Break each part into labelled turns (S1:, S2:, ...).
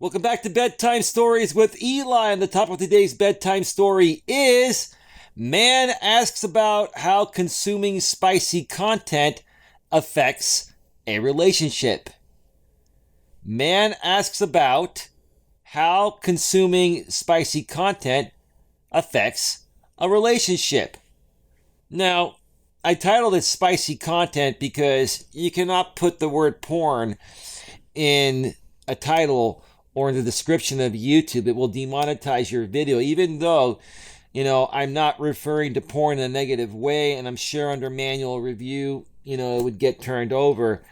S1: Welcome back to Bedtime Stories with Eli. And the top of today's bedtime story is Man asks about how consuming spicy content affects a relationship. Man asks about how consuming spicy content affects a relationship. Now, I titled it Spicy Content because you cannot put the word porn in a title or in the description of YouTube. It will demonetize your video, even though, I'm not referring to porn in a negative way, and I'm sure under manual review, it would get turned over.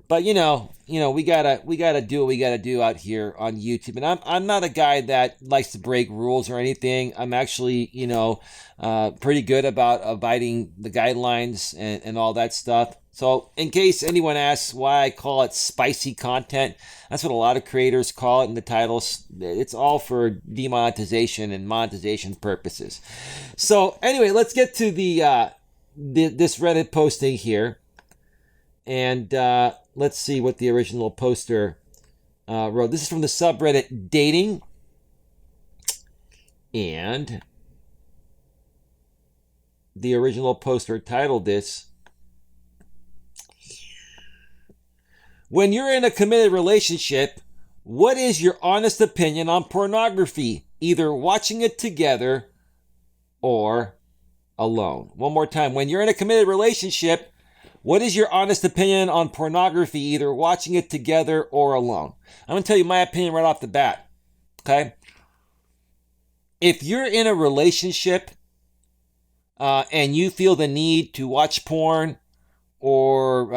S1: But we gotta do what we gotta do out here on YouTube. And I'm not a guy that likes to break rules or anything. I'm actually, pretty good about abiding the guidelines and all that stuff. So in case anyone asks why I call it spicy content, that's what a lot of creators call it in the titles. It's all for demonetization and monetization purposes. So anyway, let's get to this Reddit posting here. And let's see what the original poster wrote. This is from the subreddit Dating. And the original poster titled this, When you're in a committed relationship, what is your honest opinion on pornography? Either watching it together or alone. One more time. When you're in a committed relationship, what is your honest opinion on pornography, either watching it together or alone? I'm going to tell you my opinion right off the bat, okay? If you're in a relationship and you feel the need to watch porn or,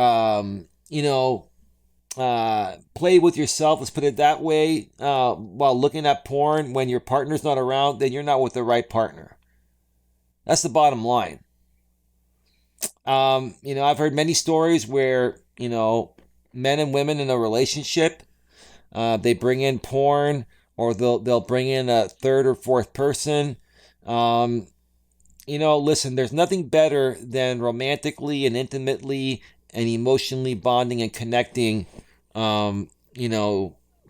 S1: play with yourself, let's put it that way, while looking at porn when your partner's not around, then you're not with the right partner. That's the bottom line. I've heard many stories where, men and women in a relationship, they bring in porn or they'll bring in a third or fourth person. Listen, there's nothing better than romantically and intimately and emotionally bonding and connecting,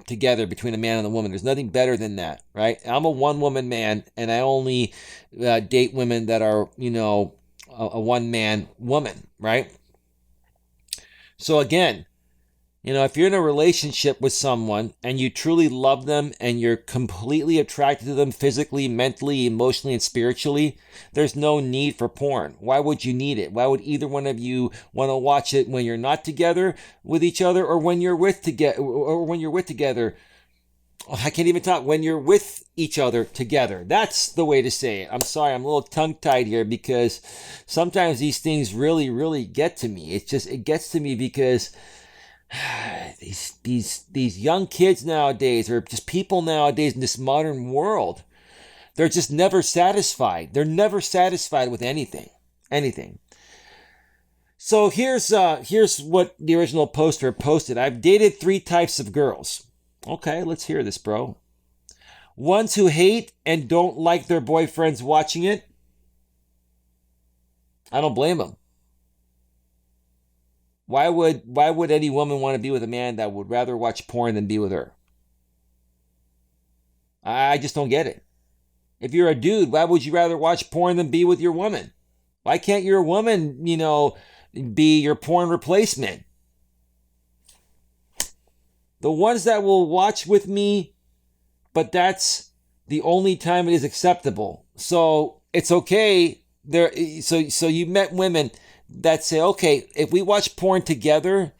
S1: together between a man and a woman. There's nothing better than that, right? I'm a one-woman man, and I only date women that are, a one-man woman, right? So again, if you're in a relationship with someone and you truly love them and you're completely attracted to them physically, mentally, emotionally, and spiritually, there's no need for porn. Why would you need it? Why would either one of you want to watch it when you're not together with each other or when you're with together? I can't even talk. When you're with each other together. That's the way to say it. I'm sorry, I'm a little tongue-tied here because sometimes these things really, really get to me. It gets to me because these young kids nowadays, or just people nowadays in this modern world, they're just never satisfied. They're never satisfied with anything. So here's what the original poster posted. I've dated 3 types of girls. Okay, let's hear this, bro. Ones who hate and don't like their boyfriends watching it. I don't blame them. Why would any woman want to be with a man that would rather watch porn than be with her? I just don't get it. If you're a dude, why would you rather watch porn than be with your woman? Why can't your woman, be your porn replacement? The ones that will watch with me, but that's the only time it is acceptable. So it's okay. So you met women that say, okay, if we watch porn together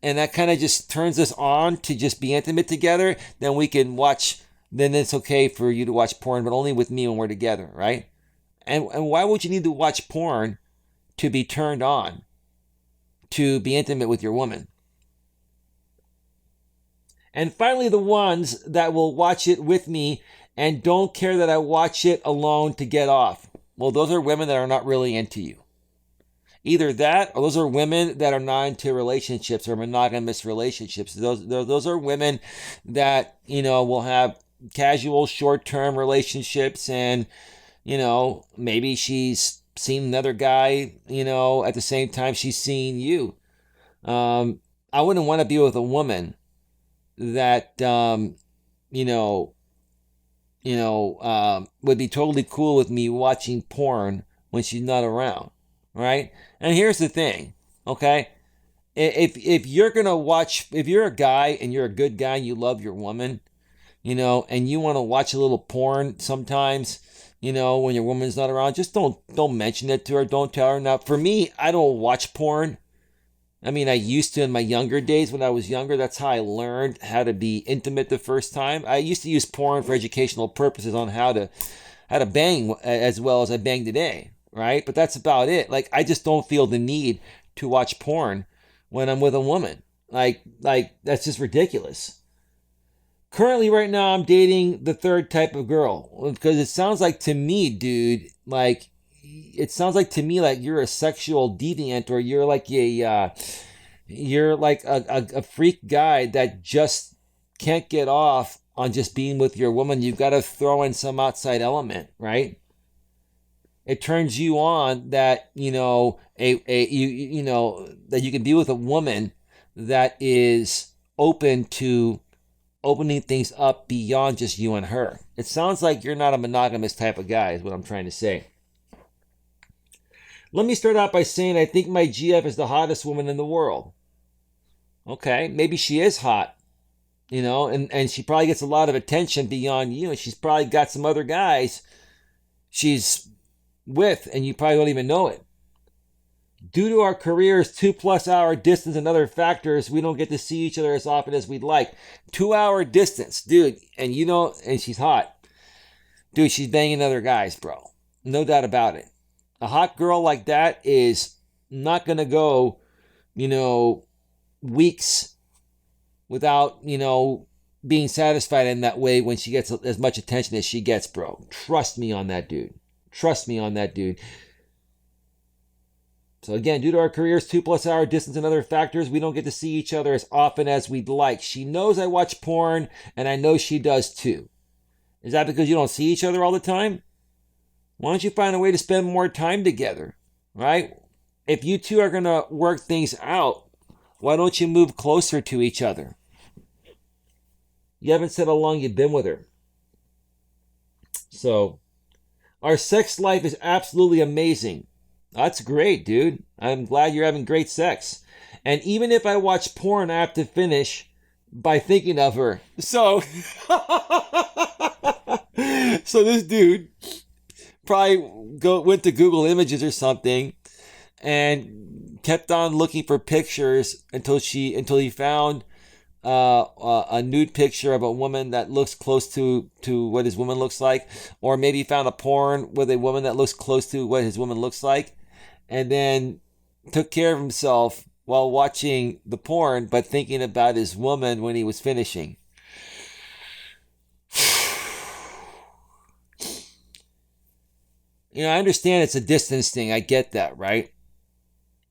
S1: and that kind of just turns us on to just be intimate together, then we can watch, then it's okay for you to watch porn, but only with me when we're together, right? And why would you need to watch porn to be turned on, to be intimate with your woman? And finally, the ones that will watch it with me and don't care that I watch it alone to get off. Well, those are women that are not really into you. Either that, or those are women that are not into relationships or monogamous relationships. Those are women that, will have casual, short-term relationships, and, maybe she's seen another guy, at the same time she's seeing you. I wouldn't want to be with a woman that you know, would be totally cool with me watching porn when she's not around, right? And here's the thing, okay? If you're gonna watch, if you're a guy and you're a good guy and you love your woman, and you want to watch a little porn sometimes, when your woman's not around, just don't mention it to her. Don't tell her. Now, for me, I don't watch porn. I mean, I used to in my younger days when I was younger. That's how I learned how to be intimate the first time. I used to use porn for educational purposes on how to bang as well as I bang today, right? But that's about it. Like, I just don't feel the need to watch porn when I'm with a woman. Like that's just ridiculous. Currently, right now, I'm dating the third type of girl because it sounds like to me, dude, like it sounds like to me like you're a sexual deviant or you're like a freak guy that just can't get off on just being with your woman. You've got to throw in some outside element, right? It turns you on that that you can be with a woman that is open to opening things up beyond just you and her. It sounds like you're not a monogamous type of guy, is what I'm trying to say. Let me start out by saying I think my GF is the hottest woman in the world. Okay, maybe she is hot, and she probably gets a lot of attention beyond you, and she's probably got some other guys she's with, and you probably don't even know it. Due to our careers, 2+ hour distance and other factors, we don't get to see each other as often as we'd like. 2-hour distance, dude, and and she's hot. Dude, she's banging other guys, bro. No doubt about it. A hot girl like that is not going to go, weeks without, being satisfied in that way when she gets as much attention as she gets, bro. Trust me on that, dude. Trust me on that, dude. So again, due to our careers, 2+ hour distance and other factors, we don't get to see each other as often as we'd like. She knows I watch porn, and I know she does too. Is that because you don't see each other all the time? Why don't you find a way to spend more time together, right? If you two are going to work things out, why don't you move closer to each other? You haven't said how long you've been with her. So, our sex life is absolutely amazing. That's great, dude. I'm glad you're having great sex. And even if I watch porn, I have to finish by thinking of her. So, so this dude probably went to Google Images or something and kept on looking for pictures until he found a nude picture of a woman that looks close to what his woman looks like, or maybe found a porn with a woman that looks close to what his woman looks like, and then took care of himself while watching the porn but thinking about his woman when he was finishing. I understand it's a distance thing. I get that, right?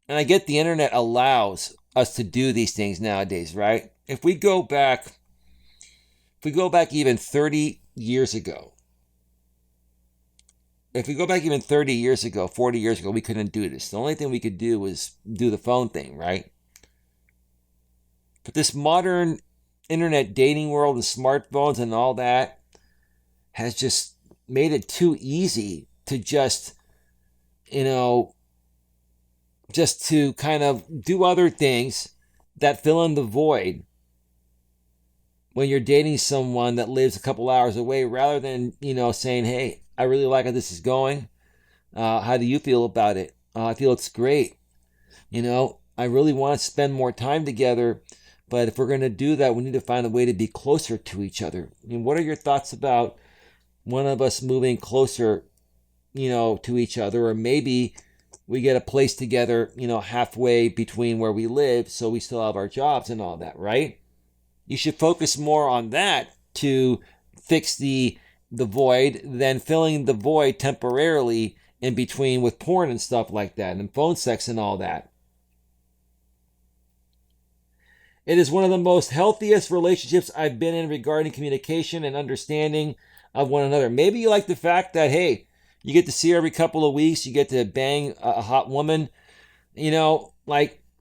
S1: And I get the internet allows us to do these things nowadays, right? If we go back even 30 years ago, 40 years ago, we couldn't do this. The only thing we could do was do the phone thing, right? But this modern internet dating world and smartphones and all that has just made it too easy to just to kind of do other things that fill in the void when you're dating someone that lives a couple hours away, rather than, saying, hey, I really like how this is going. How do you feel about it? I feel it's great. I really want to spend more time together, but if we're going to do that, we need to find a way to be closer to each other. What are your thoughts about one of us moving closer, to each other, or maybe we get a place together, halfway between where we live, so we still have our jobs and all that, right? You should focus more on that to fix the void than filling the void temporarily in between with porn and stuff like that, and phone sex and all that. It is one of the most healthiest relationships I've been in regarding communication and understanding of one another. Maybe you like the fact that, hey, you get to see her every couple of weeks. You get to bang a hot woman.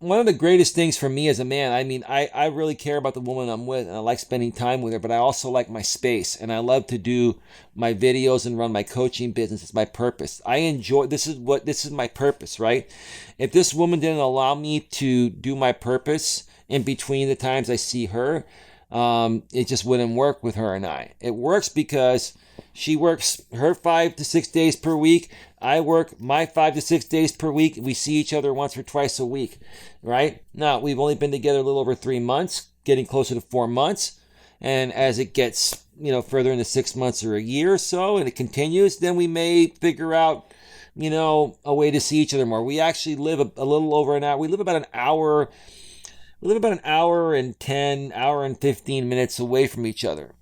S1: one of the greatest things for me as a man, I mean, I really care about the woman I'm with and I like spending time with her, but I also like my space and I love to do my videos and run my coaching business. It's my purpose. I enjoy, this is my purpose, right? If this woman didn't allow me to do my purpose in between the times I see her, it just wouldn't work with her and I. It works because she works her 5 to 6 days per week. I work my 5 to 6 days per week. We see each other once or twice a week, right? Now, we've only been together a little over 3 months, getting closer to 4 months. And as it gets, further into 6 months or a year or so, and it continues, then we may figure out, a way to see each other more. We actually live a little over an hour. We live about an hour. We live about an hour and 10, hour and 15 minutes away from each other.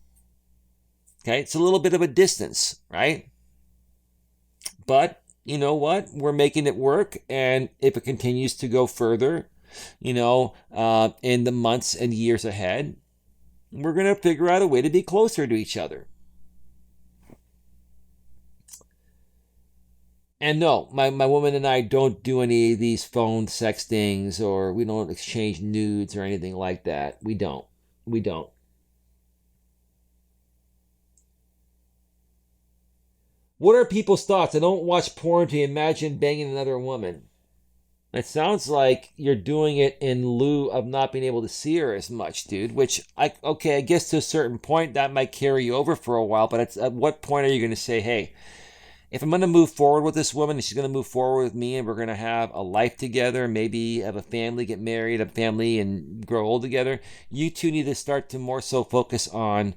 S1: Okay, it's a little bit of a distance, right? But you know what? We're making it work. And if it continues to go further, in the months and years ahead, we're going to figure out a way to be closer to each other. And no, my woman and I don't do any of these phone sextings, or we don't exchange nudes or anything like that. We don't. We don't. What are people's thoughts? I don't watch porn to imagine banging another woman. It sounds like you're doing it in lieu of not being able to see her as much, dude. I guess to a certain point that might carry you over for a while, but at what point are you going to say, hey, if I'm going to move forward with this woman and she's going to move forward with me and we're going to have a life together, maybe have a family, get married, have a family and grow old together, you two need to start to more so focus on,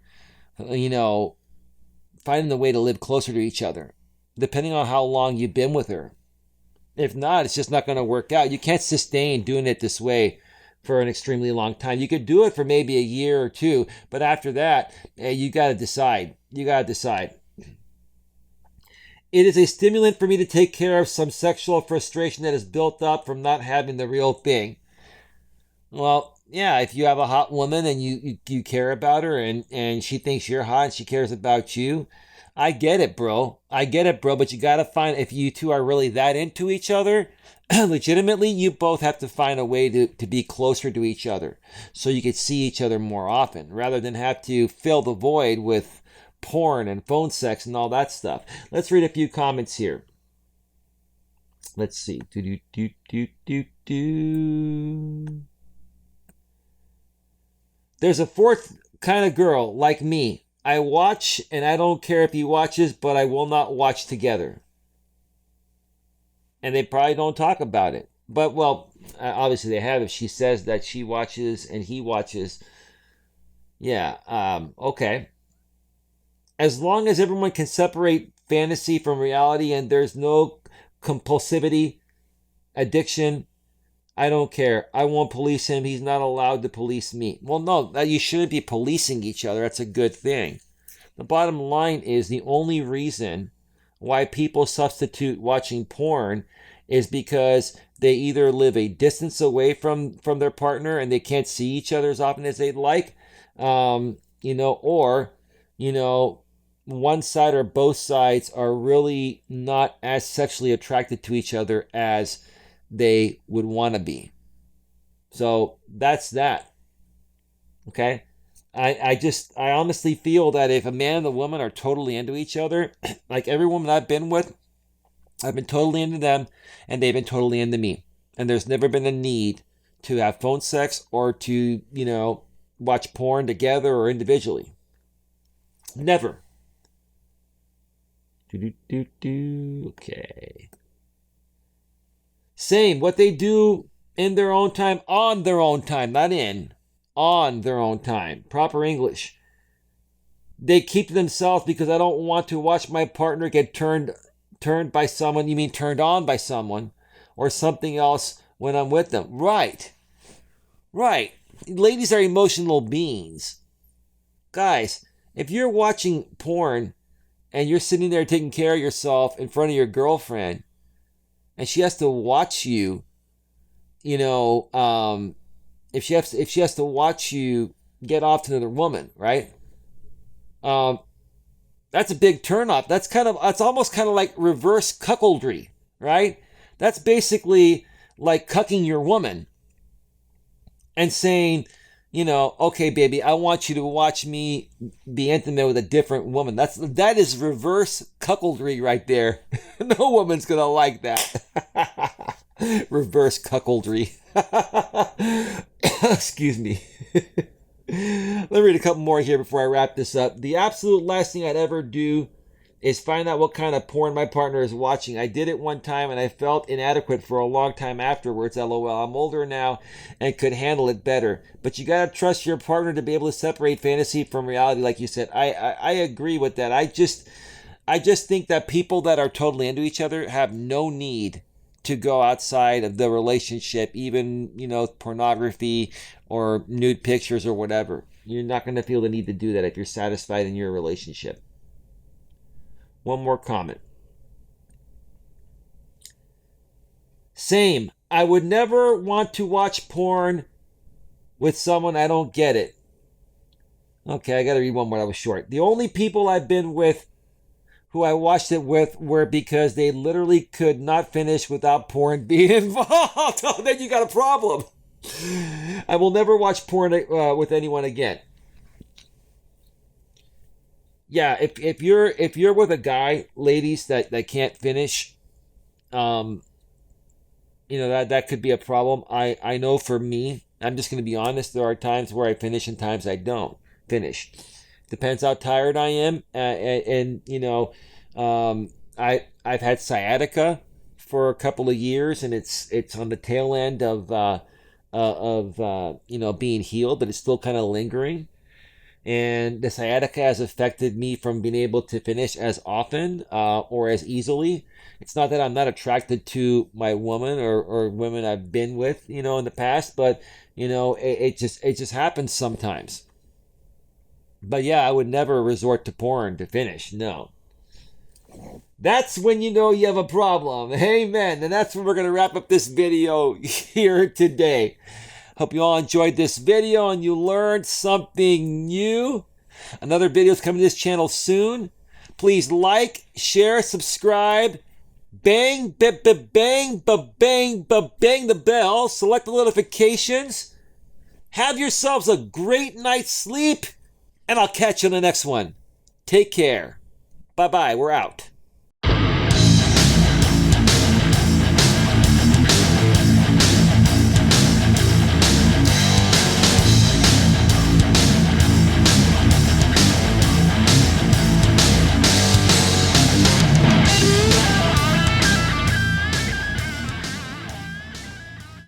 S1: finding the way to live closer to each other, depending on how long you've been with her. If not, it's just not going to work out. You can't sustain doing it this way for an extremely long time. You could do it for maybe a year or two, but after that, you got to decide. You got to decide. It is a stimulant for me to take care of some sexual frustration that is built up from not having the real thing. Well, yeah, if you have a hot woman and you care about her and she thinks you're hot and she cares about you, I get it, bro. But you got to find, if you two are really that into each other, legitimately, you both have to find a way to be closer to each other so you could see each other more often rather than have to fill the void with porn and phone sex and all that stuff. Let's read a few comments here. Let's see. There's a fourth kind of girl like me. I watch and I don't care if he watches, but I will not watch together. And they probably don't talk about it. But, well, obviously they have if she says that she watches and he watches. Yeah, okay. As long as everyone can separate fantasy from reality and there's no compulsivity, addiction, I don't care. I won't police him. He's not allowed to police me. Well, no, you shouldn't be policing each other. That's a good thing. The bottom line is the only reason why people substitute watching porn is because they either live a distance away from their partner and they can't see each other as often as they'd like, or, one side or both sides are really not as sexually attracted to each other as they would want to be. So that's that. Okay? I honestly feel that if a man and a woman are totally into each other, like every woman I've been with, I've been totally into them and they've been totally into me. And there's never been a need to have phone sex or to, watch porn together or individually. Never. Okay. Same, what they do in their own time, on their own time, not in, on their own time. Proper English. They keep to themselves because I don't want to watch my partner get turned by someone. You mean turned on by someone or something else when I'm with them. Right. Ladies are emotional beings. Guys, if you're watching porn and you're sitting there taking care of yourself in front of your girlfriend and she has to watch you, if she has to watch you get off to another woman, right? That's a big turnoff. That's almost kind of like reverse cuckoldry, right? That's basically like cucking your woman, and saying, okay, baby, I want you to watch me be intimate with a different woman. That is reverse cuckoldry right there. No woman's gonna like that. Reverse cuckoldry. Excuse me. Let me read a couple more here before I wrap this up. The absolute last thing I'd ever do is find out what kind of porn my partner is watching. I did it one time and I felt inadequate for a long time afterwards. LOL. I'm older now and could handle it better. But you gotta trust your partner to be able to separate fantasy from reality, like you said. I agree with that. I just think that people that are totally into each other have no need to go outside of the relationship, even, pornography or nude pictures or whatever. You're not going to feel the need to do that if you're satisfied in your relationship. One more comment. Same. I would never want to watch porn with someone I don't get it. Okay, I got to read one more. That was short. The only people I've been with who I watched it with were because they literally could not finish without porn being involved. Oh, then you got a problem. I will never watch porn with anyone again. Yeah, if you're with a guy, ladies, that can't finish, that could be a problem. I know for me, I'm just going to be honest. There are times where I finish and times I don't finish. Depends how tired I am, I've had sciatica for a couple of years, and it's on the tail end of being healed, but it's still kind of lingering. And the sciatica has affected me from being able to finish as often or as easily. It's not that I'm not attracted to my woman or women I've been with, in the past, but it just happens sometimes. But yeah, I would never resort to porn to finish. No. That's when you know you have a problem. Amen. And that's when we're going to wrap up this video here today. Hope you all enjoyed this video and you learned something new. Another video is coming to this channel soon. Please like, share, subscribe. Bang, bang, bang, bang, bang the bell. Select the notifications. Have yourselves a great night's sleep. And I'll catch you on the next one. Take care. Bye-bye. We're out.